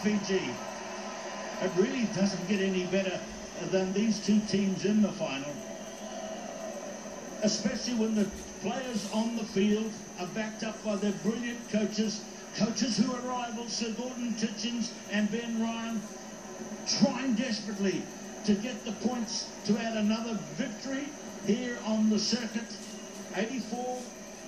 Fiji. It really doesn't get any better than these two teams in the final, especially when the players on the field are backed up by their brilliant coaches who are rivals, Sir Gordon Titchens and Ben Ryan, trying desperately to get the points to add another victory here on the circuit. 84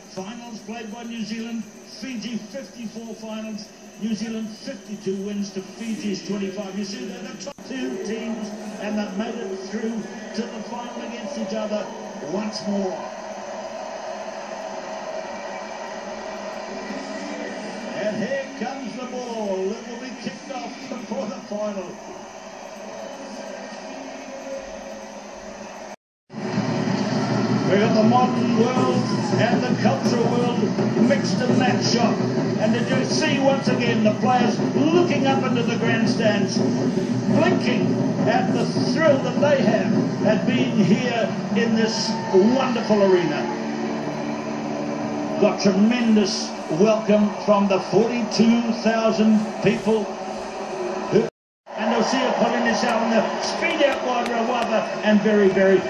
finals played by New Zealand, Fiji 54 finals, New Zealand 52 wins to Fiji's 25. You see, they're the top two teams, and they've made it through to the final against each other once more. And here comes the ball. It will be kicked off for the final. We've got the modern world and the cultural world mixed and matched up. And did you see once again the players looking up into the grandstands, blinking at the thrill that they have at being here in this wonderful arena. Got tremendous welcome from the 42,000 people who, and they'll see a Polynesia on the speed out wide Rawava, and very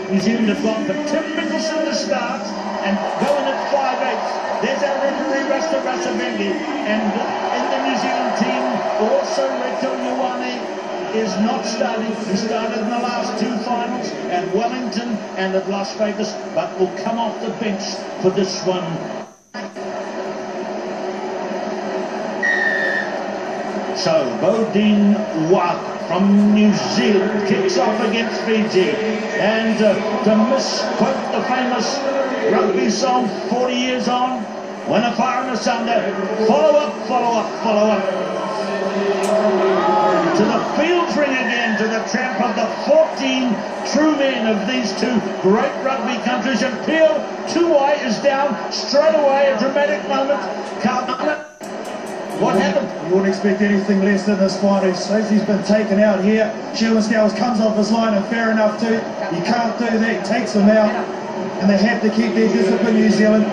New Zealand have gone for Tim Mickelson to start and going at 5/8. There's our referee Rasta Bengi, and in the New Zealand team also Reto Ioane is not starting. He started in the last two finals at Wellington and at Las Vegas, but will come off the bench for this one. So, Bodine Waka from New Zealand kicks off against Fiji. And to misquote the famous rugby song, 40 years on, when a fire and asunder, follow up. To the fields ring again, to the tramp of the 14 true men of these two great rugby countries. And Pio Tuai is down straight away, a dramatic moment. What happened? You wouldn't expect anything less than this final. As he's been taken out here, Sherwin Scales comes off his line, and fair enough too. You can't do that, takes them out, and they have to keep their discipline, New Zealand.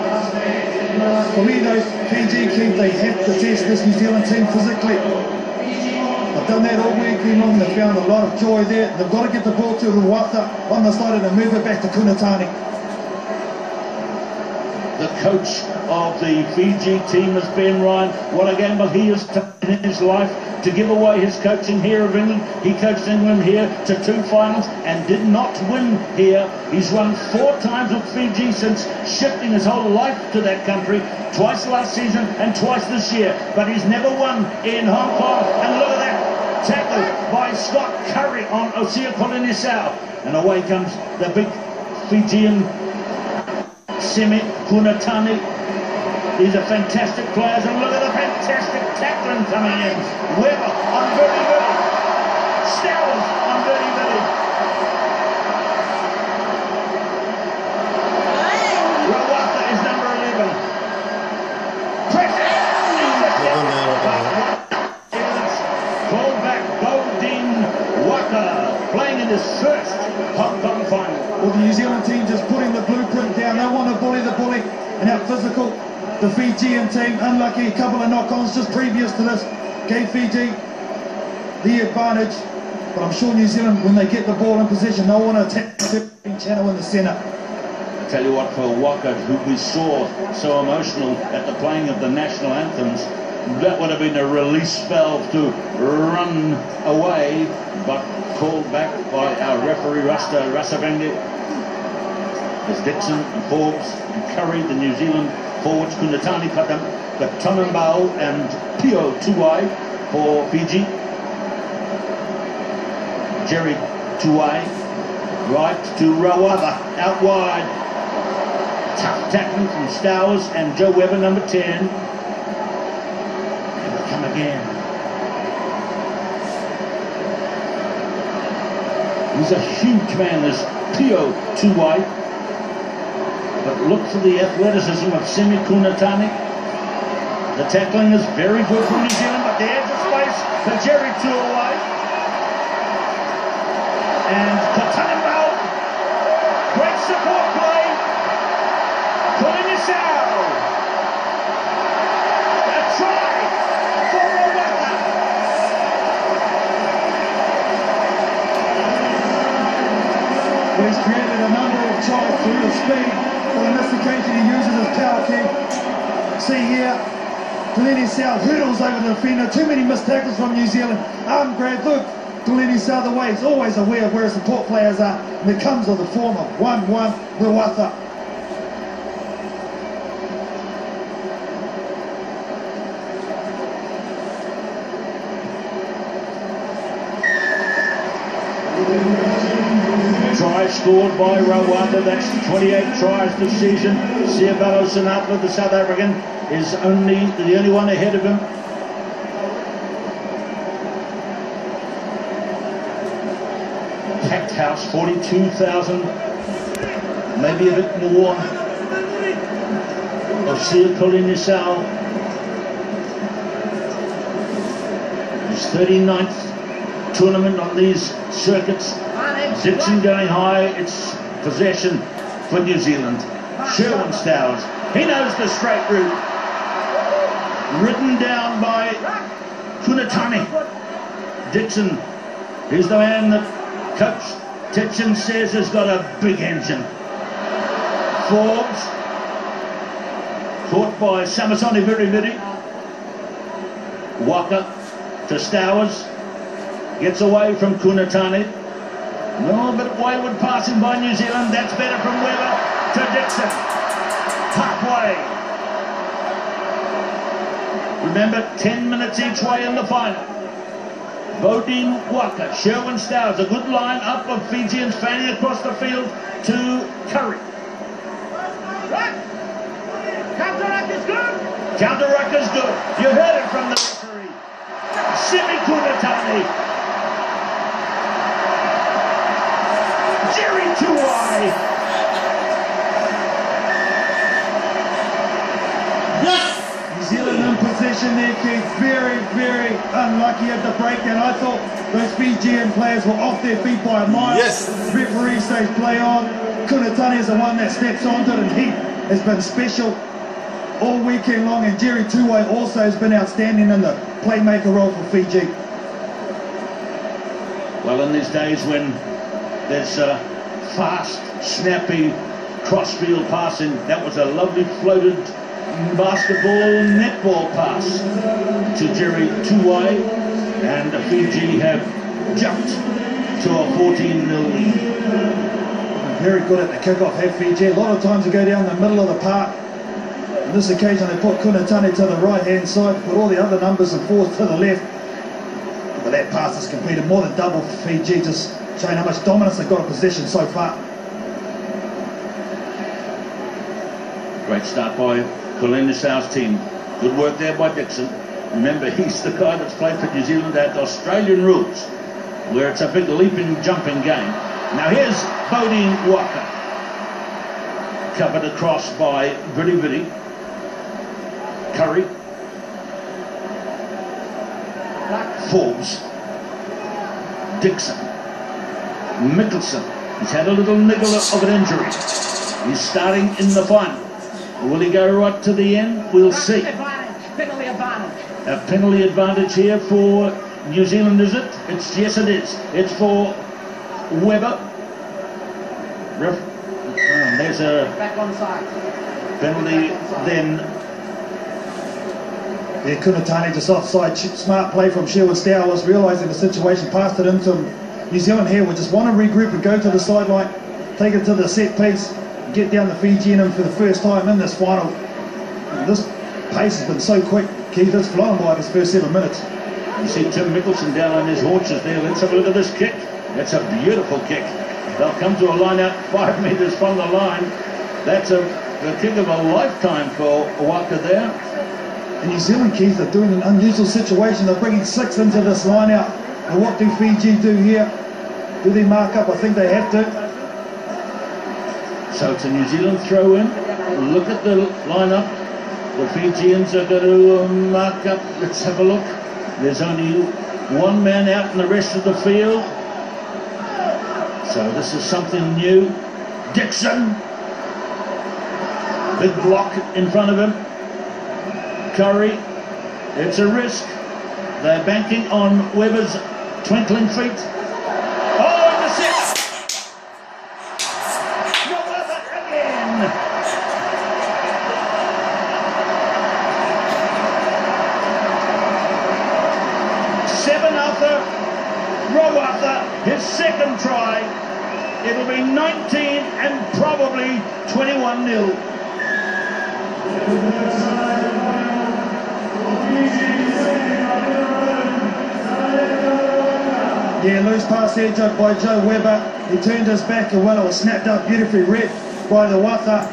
For me, those Fiji keep, they have to test this New Zealand team physically. I've done that all weekend long, they've found a lot of joy there. They've got to get the ball to Ruata on the side and move it back to Kunatani. The coach of the Fiji team is Ben Ryan. What a gamble he has taken in his life to give away his coaching here of England. He coached England here to 2 finals and did not win here. He's won 4 times with Fiji since shifting his whole life to that country. Twice last season and twice this year. But he's never won in Hong Kong. And look at that tackle by Scott Curry on Osea Polynesau. And away comes the big Fijian Semi Kunatani. These are fantastic players, and look at the fantastic tackling coming in. Weber on Verdi. Stowers on Verdi. Rawata is number 11. Pressure. Called back Bodine Waka, playing in his first Hong Kong final. Well, the New Zealand team just putting the blueprint down. They want to bully the bully and out physical. The Fijian team, unlucky, a couple of knock-ons just previous to this, gave Fiji the advantage. But I'm sure New Zealand, when they get the ball in possession, they'll want to attack the channel in the centre. I tell you what, for Waka, who we saw so emotional at the playing of the national anthems, that would have been a release valve to run away, but called back by our referee Rasta Bengi. As Dixon and Forbes and Curry, the New Zealand forwards, Kunatani Patam, the Tonambao and Pio Tuai for Fiji. Jerry Tuai, right to Rawava, out wide. Tough tackling from Stowers and Joe Weber, number 10. And they come again. He's a huge man, this Pio Tuai. But look for the athleticism of Semi Kunatani. The tackling is very good from New Zealand, but there's a space for Jerry Tuai. And Katanambao. Great support play. Polynesau. A try for Rawaka. speed, but on this occasion he uses his power key. See here, Delaney South hurdles over the defender. Too many missed tackles from New Zealand. Arm grab, look. Delaney South away. He's always aware of where his support players are. And it comes with the form of 1-1 Ruatha. Try scored by Ruatha. That's 28 tries this season. Siabalo Sinatra, the South African, is the only one ahead of him. Packed house, 42,000, maybe a bit more. Osir Kolinisau, his 39th tournament on these circuits. Dixon going high, it's possession for New Zealand. Sherwin Stowers, he knows the straight route. Ridden down by Kunatani. Dixon, he's the man that Coach Titchin says has got a big engine. Forbes, caught by Samasoni Viriviri. Waka to Stowers, gets away from Kunatani. No, but wayward passing by New Zealand. That's better from Weber to Dixon. Halfway. Remember, 10 minutes each way in the final. Bodine Waka, Sherwin Stowers, a good line up of Fijians fanning across the field to Curry. Counter-ruck is good. Counter-ruck is good. You heard it from the referee. Simi Kunatani. Jerry Tuwai. New Zealand in possession there, Keith. Very, very unlucky at the break, and I thought those Fijian players were off their feet by a mile. Yes. Referee says play on. Kunatani is the one that steps onto it, and he has been special all weekend long, and Jerry Tuwai also has been outstanding in the playmaker role for Fiji. Well, in these days when there's fast, snappy, cross-field passing, that was a lovely floated basketball, netball pass to Jerry Tuwai, and Fiji have jumped to a 14-0 lead. Very good at the kickoff, have Fiji. A lot of times they go down the middle of the park. On this occasion they put Kunatani to the right-hand side, put all the other numbers and fours to the left. But that pass is completed more than double for Fiji, just showing how much dominance they've got in possession so far. Great start by Kolinisau's team. Good work there by Dixon. Remember, he's the guy that's played for New Zealand at Australian rules, where it's a big leaping, jumping game. Now here's Bodine Waka. Covered across by Viriviri. Curry. Forbes. Dixon. Mickelson. He's had a little niggle of an injury. He's starting in the final. Will he go right to the end? We'll see. Penalty advantage. A penalty advantage here for New Zealand, is it? Yes, it is. It's for Weber. There's a Back on side. penalty then. Yeah, Kunatani just offside. Smart play from Sherwin Stowers, realising the situation, passed it into him. New Zealand here will just want to regroup and go to the sideline, take it to the set piece, get down the Fijian for the first time in this final. And this pace has been so quick. Keith has flown by this first 7 minutes. You see Tim Mickelson down on his haunches there. Let's have a look at this kick. That's a beautiful kick. They'll come to a line out 5 metres from the line. That's the kick of a lifetime for Waka there. And New Zealand, Keith, are doing an unusual situation. They're bringing 6 into this line out. And what do Fiji do here? Do they mark up? I think they have to. So it's a New Zealand throw in. Look at the lineup. The Fijians are going to mark up. Let's have a look. There's only one man out in the rest of the field. So this is something new. Dixon. Big block in front of him. Curry. It's a risk. They're banking on Weber's twinkling feet. Oh, intercept! Again. 7 after Rawatha, his second try. It'll be 19 and probably 21-0. Yeah, loose pass there by Joe Webber. He turned his back and well, it was snapped up beautifully read by the Watha.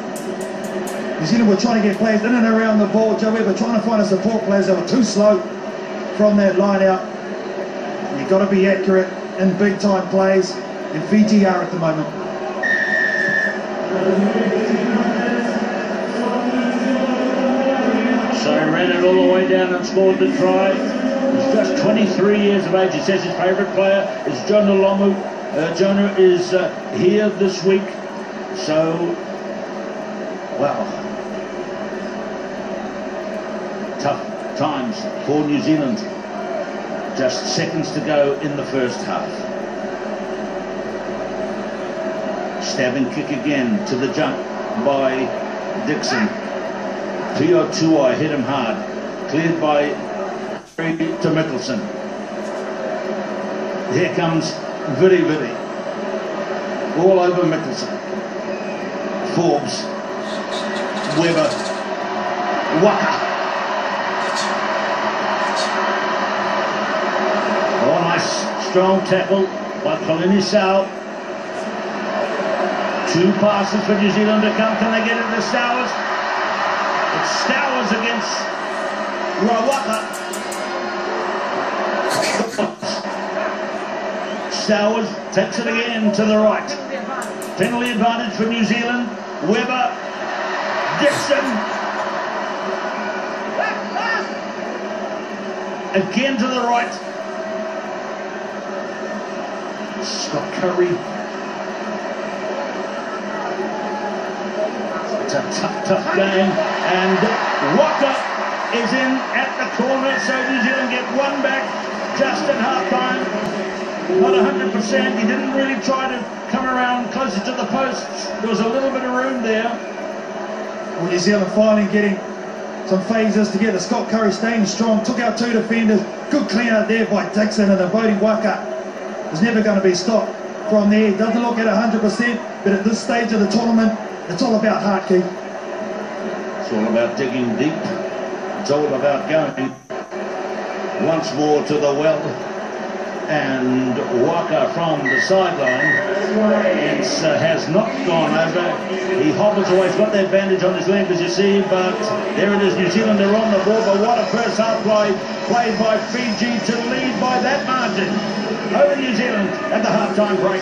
New Zealand were trying to get players in and around the ball. Joe Webber trying to find a support players that were too slow from that line out. You've got to be accurate in big time plays, and Fiji are at the moment. So he ran it all the way down and scored the try. He's just 23 years of age. He says his favourite player is Jonah Lomu. Jonah is here this week. So, well, tough times for New Zealand. Just seconds to go in the first half. Stabbing kick again to the jump by Dixon. Pio Tuai hit him hard. Cleared by to Mickelson. Here comes Viri. All over Mickelson. Forbes. Webber. Waka. Oh, nice strong tackle by Colini Sau. 2 passes for New Zealand to come. Can they get it to Stowers? It's Stowers against Rawaka. Stowers takes it again to the right. Penalty advantage for New Zealand. Webber. Dixon. Again to the right. Scott Curry. It's a tough game. And Waka is in at the corner, so New Zealand get 1 back just at half-time. Not 100%. He didn't really try to come around closer to the posts. There was a little bit of room there. Well, New Zealand finally getting some phases together. Scott Curry staying strong, took out 2 defenders. Good clean out there by Dixon, and the voting Waka is never going to be stopped from there. He doesn't look at 100%, but at this stage of the tournament, it's all about heart, Keith. It's all about digging deep. It's all about going once more to the well. And Waka from the sideline has not gone over. He hobbles away. He's got that bandage on his leg, as you see, but there it is. New Zealand are on the ball, but what a first half play played by Fiji to lead by that margin over New Zealand at the half-time break.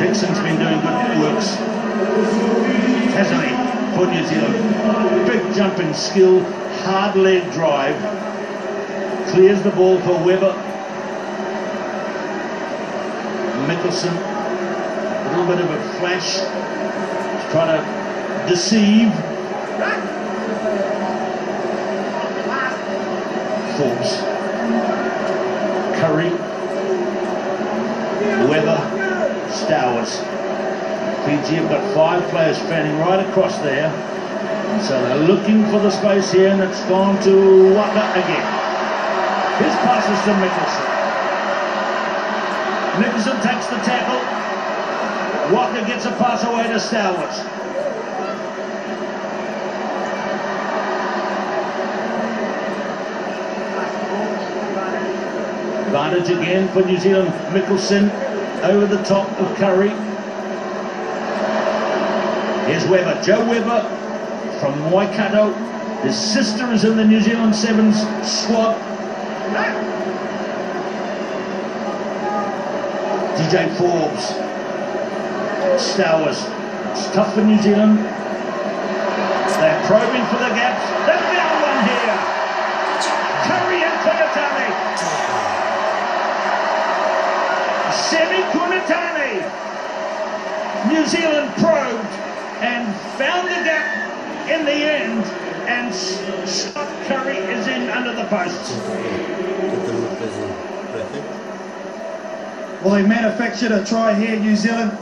Dixon's been doing good works, hasn't he, for New Zealand? Big jumping skill, hard leg drive, clears the ball for Webber. Mickelson, a little bit of a flash, trying to deceive. Forbes, Curry, Webber, Stowers. Fiji have got 5 players fanning right across there. So they're looking for the space here, and it's gone to Waka again. His passes to Mickelson. Mickelson takes the tackle. Waka gets a pass away to Stowers. Advantage again for New Zealand. Mickelson over the top of Curry. Here's Webber. Joe Webber from Waikato. His sister is in the New Zealand Sevens squad. DJ Forbes. Stowers. It's tough for New Zealand. They're probing for the gaps. They've found one here. Curry and Kunatani. Semi-Kunatani. New Zealand probed and found the gap in the end, and Scott Curry is in under the posts. Well, they manufactured a try here, New Zealand.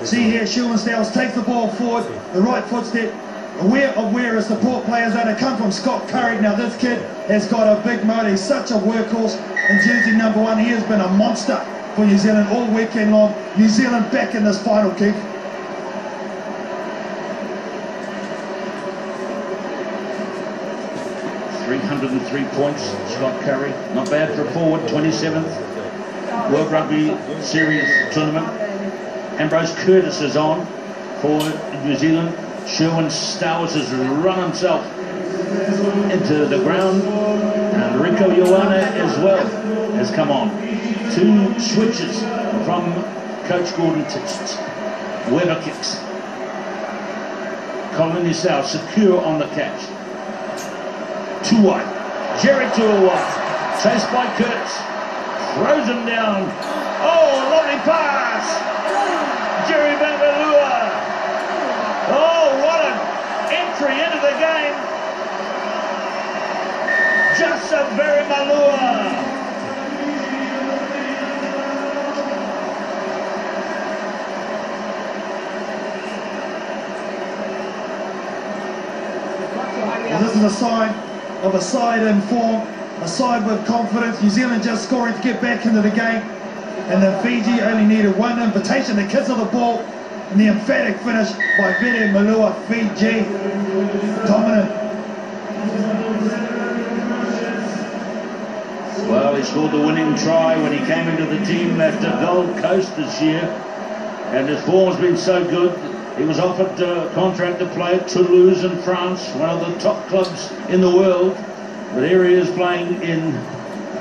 See here, Stowers takes the ball forward, the right footstep, aware of where his support players are. They come from Scott Curry. Now this kid has got a big motor. He's such a workhorse. In jersey number 1, he has been a monster for New Zealand all weekend long. New Zealand back in this final, Keith. .303 points, Scott Curry. Not bad for a forward, 27th World Rugby Series tournament. Ambrose Curtis is on for New Zealand. Sherwin Stowers has run himself into the ground. And Rico Ioane as well has come on. 2 switches from Coach Gordon Titchett. Weber kicks. Colin Isau secure on the catch. Tuai, Jerry Tuai, chased by Kurtz, throws him down. Oh, lovely pass! Jerry Mamalua. Oh, what an entry into the game. Just a very Malua. Well, this is a sign of a side in form, a side with confidence. New Zealand just scoring to get back into the game, and then Fiji only needed one invitation. The kids of the ball, and the emphatic finish by Vede Malua. Fiji dominant. Well, he scored the winning try when he came into the team at Gold Coast this year, and his form's been so good. He was offered a contract to play at Toulouse in France, one of the top clubs in the world. But here he is playing in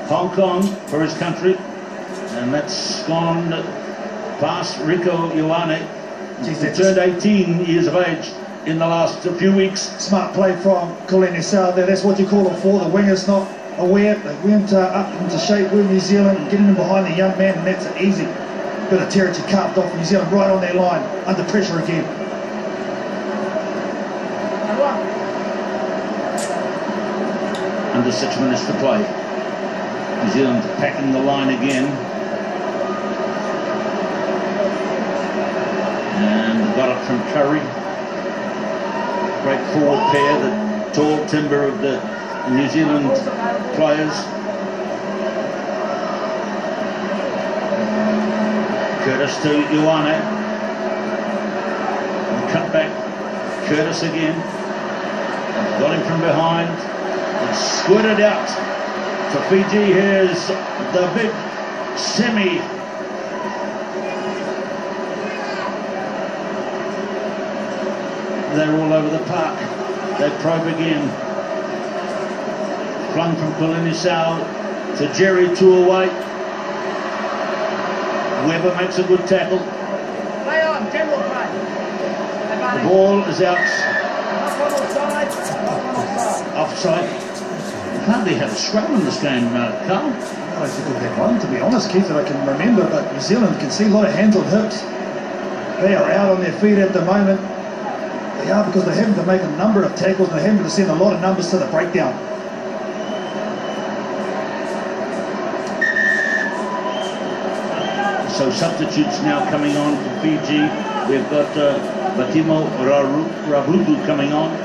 Hong Kong for his country. And that's gone past Rico Ioane. He turned 18 years of age in the last few weeks. Smart play from Colin Isau there. That's what you call a four. The winger's not aware. They went up into shape with New Zealand, getting him behind the young man, and that's an easy bit of territory carved off New Zealand right on their line, under pressure again. Under 6 minutes to play. New Zealand packing the line again. And got it from Curry. Great forward pair, the tall timber of the New Zealand players. Curtis to Ioane. Cut back. Curtis again. Got him from behind. And squirted out for Fiji. Here's the big semi. They're all over the park. They probe again. Flung from Colin Isau to Jerry Tuai. Weber makes a good tackle. Play on, general play. The ball is out. Offside. Offside. You hardly had a scrum in this game, Carl. I don't think we've had one, to be honest, Keith, that I can remember, but New Zealand can see a lot of hands on hips. They are out on their feet at the moment. They are, because they're having to make a number of tackles and they're having to send a lot of numbers to the breakdown. So substitutes now coming on for Fiji. We've got Batimo Rabutu coming on,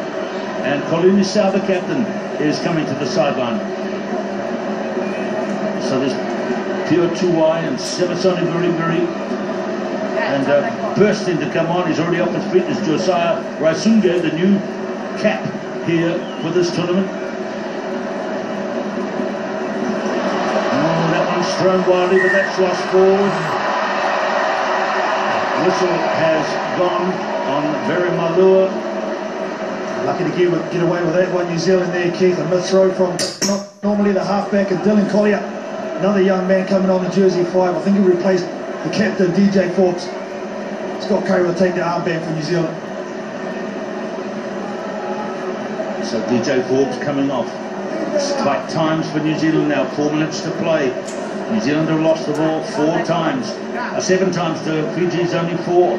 and Colin Isau, the captain, is coming to the sideline. So there's Pure Tuai and Sebasoni Viribiri, and bursting to come on. He's already off his feet. Is Josiah Raisunga, the new cap here for this tournament. Oh, that one's thrown wildly, but that's lost forward. Whistle has gone on Very Malua. Lucky to get away with that one, New Zealand there, Keith. A mid throw from not normally the halfback, and Dylan Collier. Another young man coming on in jersey 5. I think he replaced the captain, DJ Forbes. Scott Curry will take the armband for New Zealand. So DJ Forbes coming off. It's tight times for New Zealand now. 4 minutes to play. New Zealand have lost the ball 4 times. 7 times to Fiji's only 4.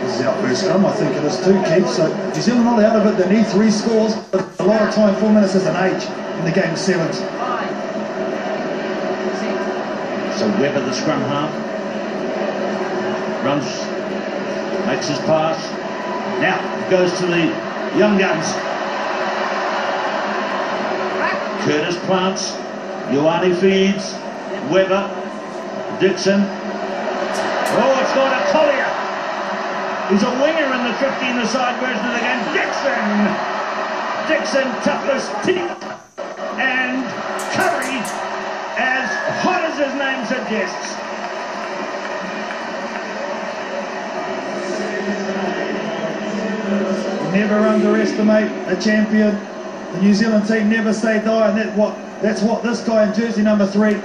This is our first scrum, I think it is too, Keith. So New Zealand not out of it. They need 3 scores, but a lot of time. 4 minutes is an age in the game of 7s. So Weber, the scrum half, runs Makes his pass. Now goes to the young guns. Curtis plants. Ioane feeds. Weber. Dixon. Oh, it's gone to Collier. He's a winger in the 15, the side version of the game. Dixon, toughest team. And Curry, as hot as his name suggests. Never underestimate a champion. The New Zealand team never say die, and that's what this guy in jersey number 3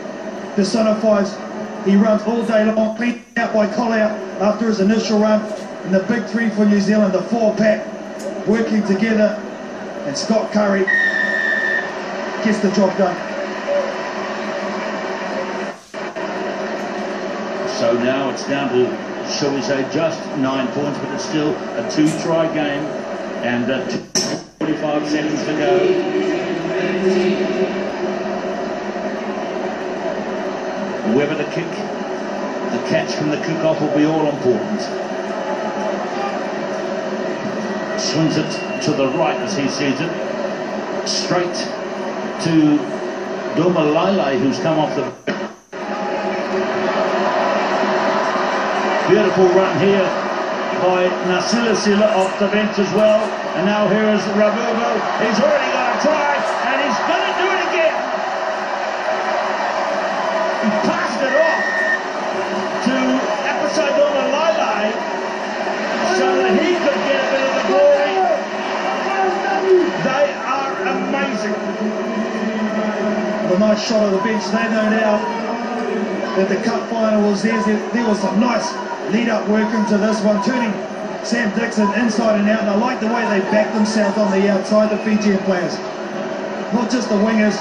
personifies. He runs all day long, cleaned out by Collier after his initial run. And the big 3 for New Zealand, the 4-pack, working together. And Scott Curry gets the job done. So now it's down to, shall we say, just 9 points, but it's still a 2-try game. And 45 seconds to go. Weber to kick. The catch from the kick-off will be all important. Swings it to the right as he sees it. Straight to Domalai, who's come off the... Beautiful run here by Nasilasila off the bench as well. And now here is Rabuvo. He's already got a try, and he's going to do it again. He passed it off to Apasadoma Lailai so that he could get a bit of the glory. They are amazing. A nice shot of the bench. They know now that the cup final was theirs. There was some nice lead-up work into this one, turning Sam Dixon inside and out, and I like the way they back themselves on the outside, the Fijian players. Not just the wingers,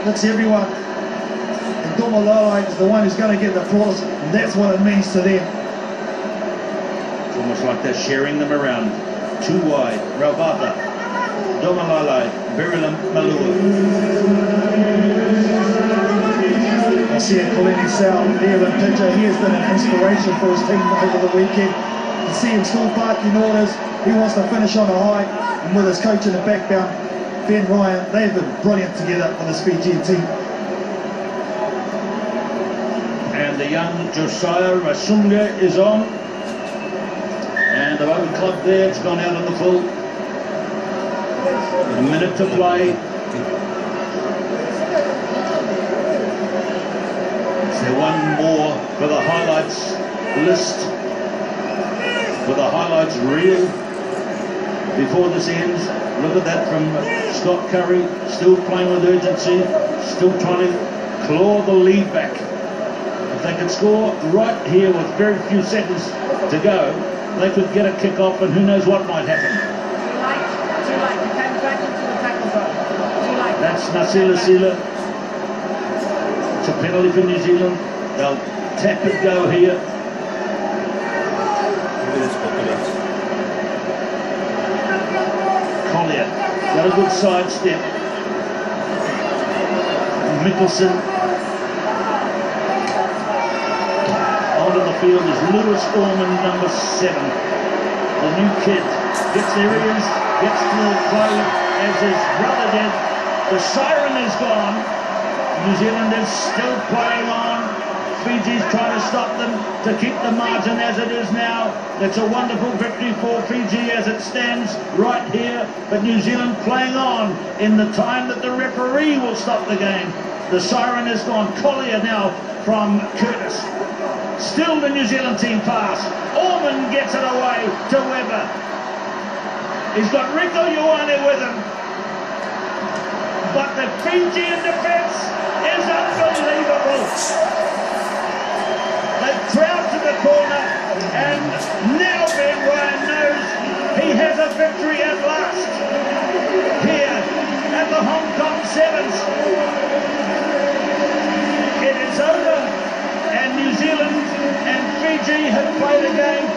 it's everyone. And Domalai is the one who's going to get the applause, and that's what it means to them. It's almost like they're sharing them around. Too wide, Ravata, Domalai, Birilam Malua. I see a Colini Sal there in picture. He has been an inspiration for his team over the weekend. You see him still barking orders. He wants to finish on a high, and with his coach in the background, Ben Ryan, they've been brilliant together on this Fijian team. And the young Josiah Rasunga is on. And the Open Club there, it's gone out on the full. A minute to play. Is there one more for the highlights list? For the highlights reel before this ends? Look at that from Scott Curry, still playing with urgency, still trying to claw the lead back. If they could score right here with very few seconds to go, they could get a kick off, and who knows what might happen. Too late. You came back into the tackle zone. Too late. That's Nasila Sila. It's a penalty for New Zealand. They'll tap and go here. Collier got a good side step. Mickelson. Onto the field is Lewis Orman, number 7. The new kid gets there, he is, gets to play as his brother did. The siren is gone. New Zealand is still playing on. Fiji's trying to stop them to keep the margin as it is now. It's a wonderful victory for Fiji as it stands right here. But New Zealand playing on in the time that the referee will stop the game. The siren is gone. Collier now from Curtis. Still the New Zealand team pass. Orman gets it away to Weber. He's got Rico Ioane with him. But the Fijian defence is unbelievable. They've crowded to the corner, and now Ben Ryan knows he has a victory at last here at the Hong Kong Sevens. It is over, and New Zealand and Fiji have played a game.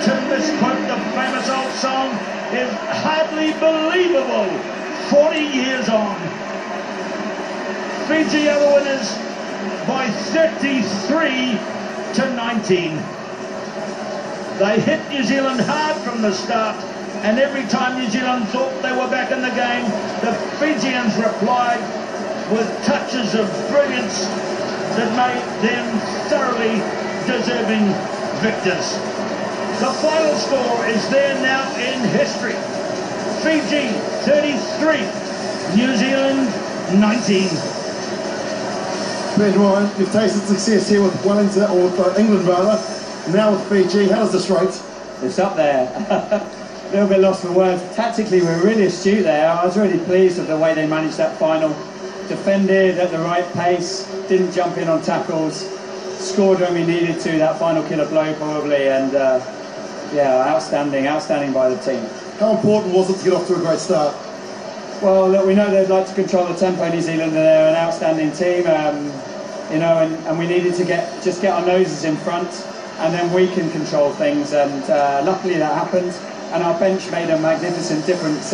To misquote the famous old song, is hardly believable 40 years on. Fiji are the winners by 33 to 19. They hit New Zealand hard from the start, and every time New Zealand thought they were back in the game, the Fijians replied with touches of brilliance that made them thoroughly deserving victors. The final score is there now in history. Fiji 33, New Zealand 19. Ben Ryan, you've tasted success here with Wellington, or with England rather, now with Fiji. How does this rate? It's up there. A little bit lost for words. Tactically, we were really astute there. I was really pleased with the way they managed that final. Defended at the right pace, didn't jump in on tackles, scored when we needed to, that final killer blow probably, and yeah, outstanding by the team. How important was it to get off to a great start? Well, look, we know they'd like to control the tempo. New Zealand, they're an outstanding team, you know, and we needed to just get our noses in front, and then we can control things. And luckily that happened, and our bench made a magnificent difference.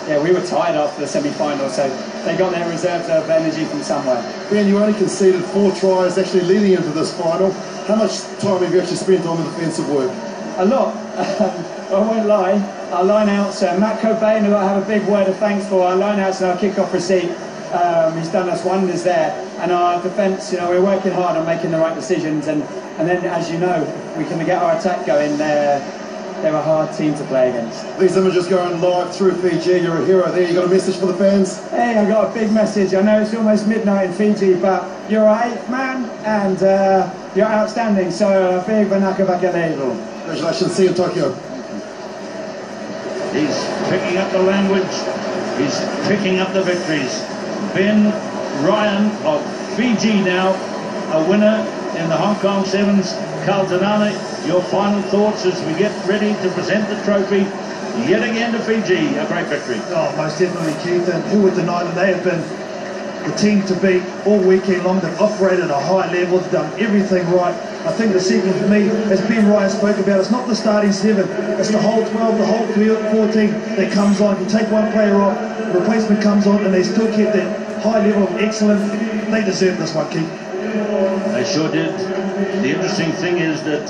Yeah, we were tired after the semi-final, so they got their reserves of energy from somewhere. Ben, you only conceded 4 tries actually leading into this final. How much time have you actually spent on the defensive work? A lot. I won't lie. Our line-outs, Matt Cobain, who I have a big word of thanks for, our line-outs and our kick-off receipt, he's done us wonders there. And our defence, you know, we're working hard on making the right decisions, and then, as you know, we can get our attack going. They're a hard team to play against. These images going live through Fiji. You're a hero there. You got a message for the fans? Hey, I got a big message. I know it's almost midnight in Fiji, but you're our 8th man, and you're outstanding. So a big Vanaka Vakalelo. Congratulations. See you in Tokyo. He's picking up the language. He's picking up the victories. Ben Ryan of Fiji now, a winner in the Hong Kong Sevens. Kaltanane, your final thoughts as we get ready to present the trophy yet again to Fiji. A great victory. Oh, most definitely, Keith, and who would deny that they have been the team to beat all weekend long. They've operated at a high level, they've done everything right. I think the secret for me, as Ben Ryan spoke about, it's not the starting 7, it's the whole 12, the whole 14 that comes on. You take one player off, replacement comes on, and they still keep that high level of excellence. They deserve this one, Keith. They sure did. The interesting thing is that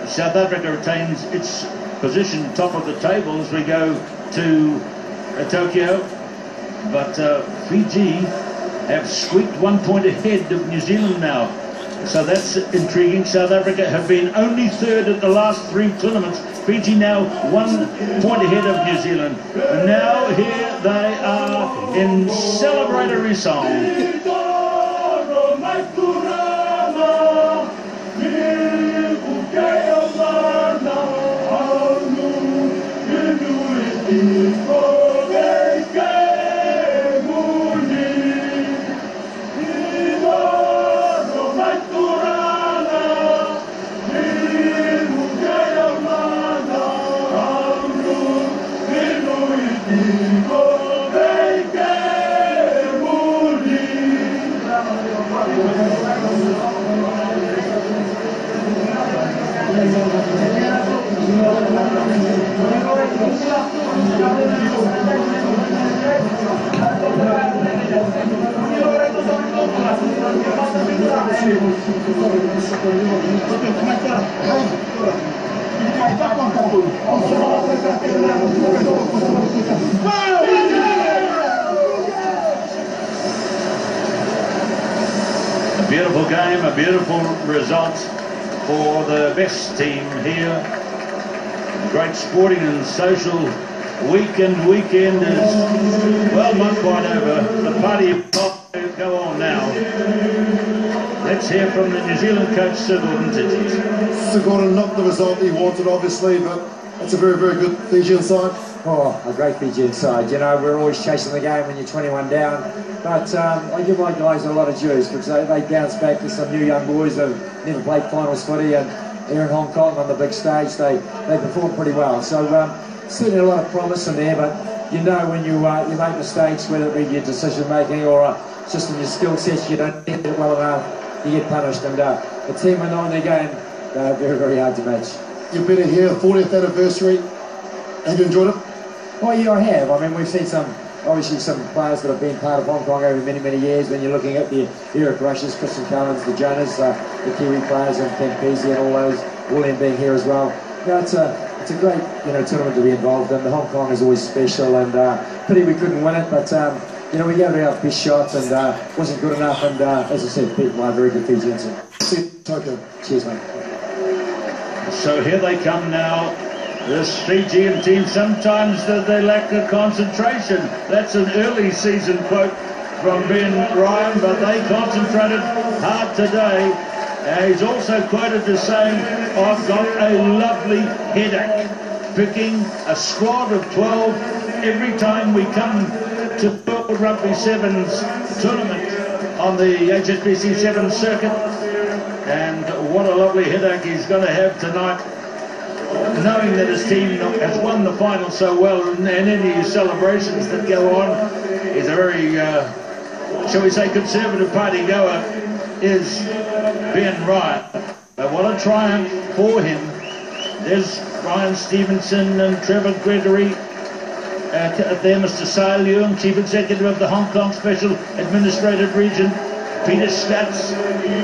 South Africa retains its position top of the table as we go to Tokyo, but Fiji have squeaked 1 point ahead of New Zealand now, so that's intriguing. South Africa have been only 3rd at the last 3 tournaments. Fiji now 1 point ahead of New Zealand, and now here they are in celebratory song. A beautiful game, a beautiful result for the best team here. A great sporting and social weekend is, well, not quite over. The party will go on now. Let's hear from the New Zealand coach, Sir Gordon Titchett. Sir Gordon, not the result he wanted, obviously, but it's a very, very good Fijian side. Oh, a great Fijian side. You know, we're always chasing the game when you're 21 down. But I give my guys a lot of juice because they bounced back to some new young boys that have never played finals footy, and here in Hong Kong on the big stage, they performed pretty well. So certainly a lot of promise in there, but you know when you make mistakes, whether it be your decision making or just in your skill sets, you don't get it well enough, you get punished. And the team went on their game, they're very, very hard to match. You've been here, 40th anniversary. Have you enjoyed it? Oh yeah, I have. I mean, we've seen obviously some players that have been part of Hong Kong over many, many years. When you're looking at the Eric Rushes, Christian Collins, the Jonas, the Kiwi players, and Ken Peasy and all those, William being here as well. it's a great tournament to be involved in. The Hong Kong is always special, and pity we couldn't win it, but we gave it our best shot and wasn't good enough. And as I said, beat by a very good Fijians. Tokyo. Cheers, mate. So here they come now. This Fijian team, sometimes they lack the concentration. That's an early season quote from Ben Ryan, but they concentrated hard today. He's also quoted as saying, I've got a lovely headache. Picking a squad of 12 every time we come to World Rugby Sevens tournament on the HSBC Sevens circuit. And what a lovely headache he's going to have tonight, knowing that his team has won the final so well, and any celebrations that go on. He's a very, shall we say, conservative party goer, is Ben Ryan. But what a triumph for him. There's Brian Stevenson and Trevor Gregory. There, Mr. Sai Leung, Chief Executive of the Hong Kong Special Administrative Region. Peter Statz,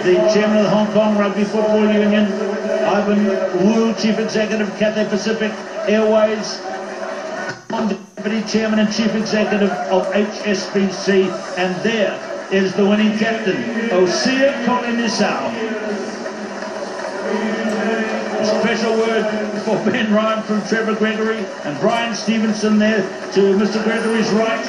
the Chairman of the Hong Kong Rugby Football Union. Ivan Wu, Chief Executive of Cathay Pacific Airways. Deputy Chairman and Chief Executive of HSBC. And there is the winning captain, Osea Kolinisau. A special word for Ben Ryan from Trevor Gregory and Brian Stevenson there to Mr. Gregory's right.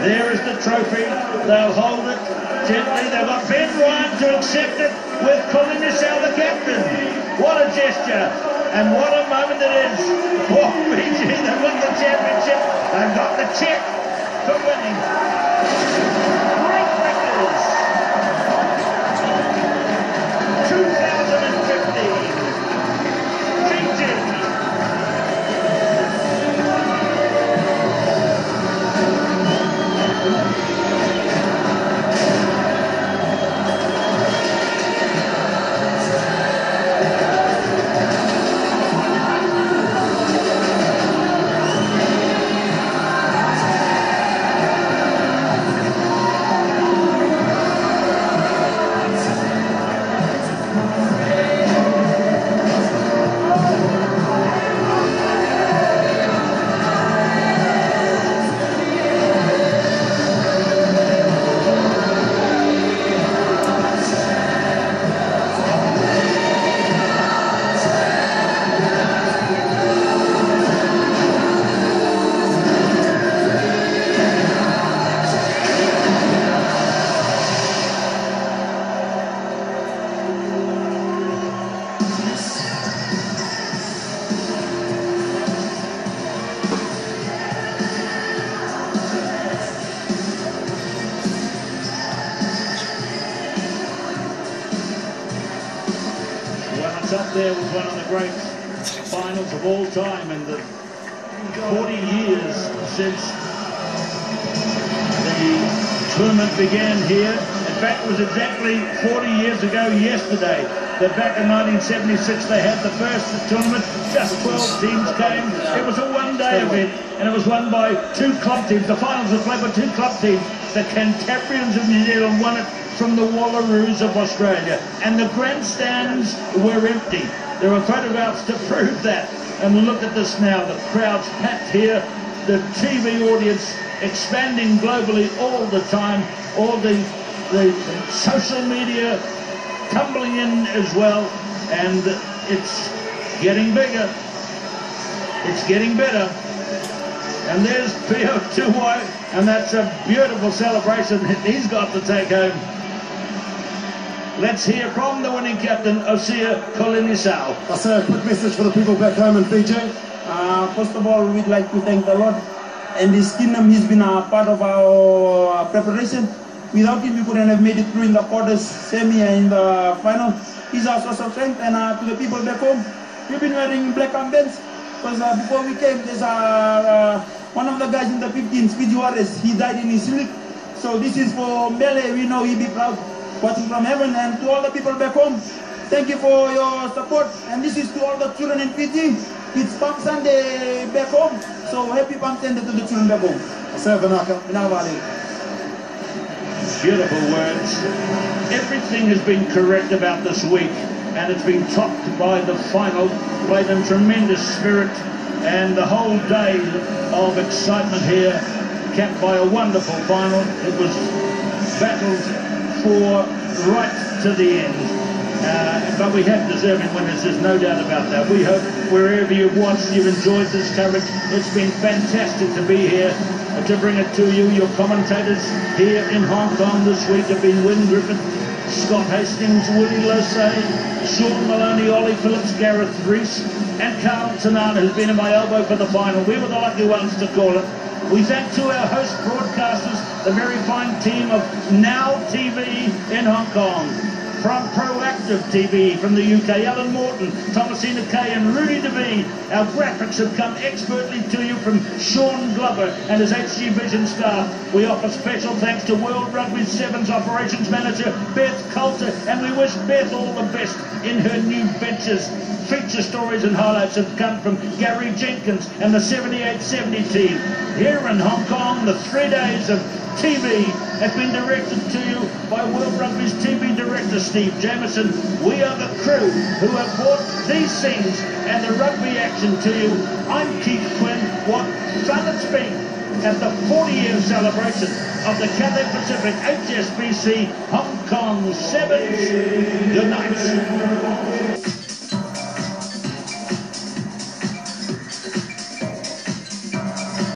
There is the trophy. They'll hold it gently. They've got Ben Ryan to accept it with Kolinisau the captain. What a gesture and what a moment it is for Fiji. They win the championship. They've got the check for winning. Great records. 2015. Up there was one of the great finals of all time, and the 40 years since the tournament began here. In fact, it was exactly 40 years ago yesterday that back in 1976 they had the first tournament. Just 12 teams came. It was a one-day event, and it was won by 2 club teams. The finals were played by 2 club teams. The Cantabrians of New Zealand won it from the Wallaroos of Australia, and the grandstands were empty. There were photographs to prove that. And look at this now, the crowd's packed here, the TV audience expanding globally all the time, all the social media tumbling in as well, and it's getting bigger. It's getting better. And there's Pio Tuwai, and that's a beautiful celebration he's got to take home. Let's hear from the winning captain, Osea Kolinisau. I say a quick message for the people back home in Fiji. First of all, we'd like to thank the Lord. And this kingdom, he's been a part of our preparation. Without him, we couldn't have made it through in the quarters, semi, and in the final. He's our source of strength. And to the people back home, we've been wearing black armbands. Because before we came, there's one of the guys in the 15s, Fiji Warriors, he died in his sleep. So this is for Mele, we know he'll be proud. Watching from heaven, and to all the people back home, thank you for your support. And this is to all the children in Fiji. It's Palm Sunday back home, so happy Palm Sunday to the children back home. Beautiful words. Everything has been correct about this week. and it's been topped by the final, played in tremendous spirit, and the whole day of excitement here, capped by a wonderful final. It was battled for right to the end. But we have deserving winners, there's no doubt about that. We hope wherever you've watched, you've enjoyed this coverage. It's been fantastic to be here to bring it to you. Your commentators here in Hong Kong this week have been Wynne Griffith, Scott Hastings, Willie Losay, Sean Maloney, Ollie Phillips, Gareth Rees, and Carl Tanana, who's been in my elbow for the final. We were the lucky ones to call it. We thank to our host broadcasters, the very fine team of Now TV in Hong Kong. From Proactive TV from the UK, Alan Morton, Thomasina Kay and Rudy DeVee. Our graphics have come expertly to you from Sean Glover and his HG Vision staff. We offer special thanks to World Rugby Sevens Operations Manager Beth Coulter, and we wish Beth all the best in her new ventures. Feature stories and highlights have come from Gary Jenkins and the 78-70 team. Here in Hong Kong, the 3 days of TV have been directed to you by World Rugby's TV director Steve Jameson. We are the crew who have brought these scenes and the rugby action to you. I'm Keith Quinn. What fun it's been at the 40-year celebration of the Cathay Pacific HSBC Hong Kong Sevens. Good night.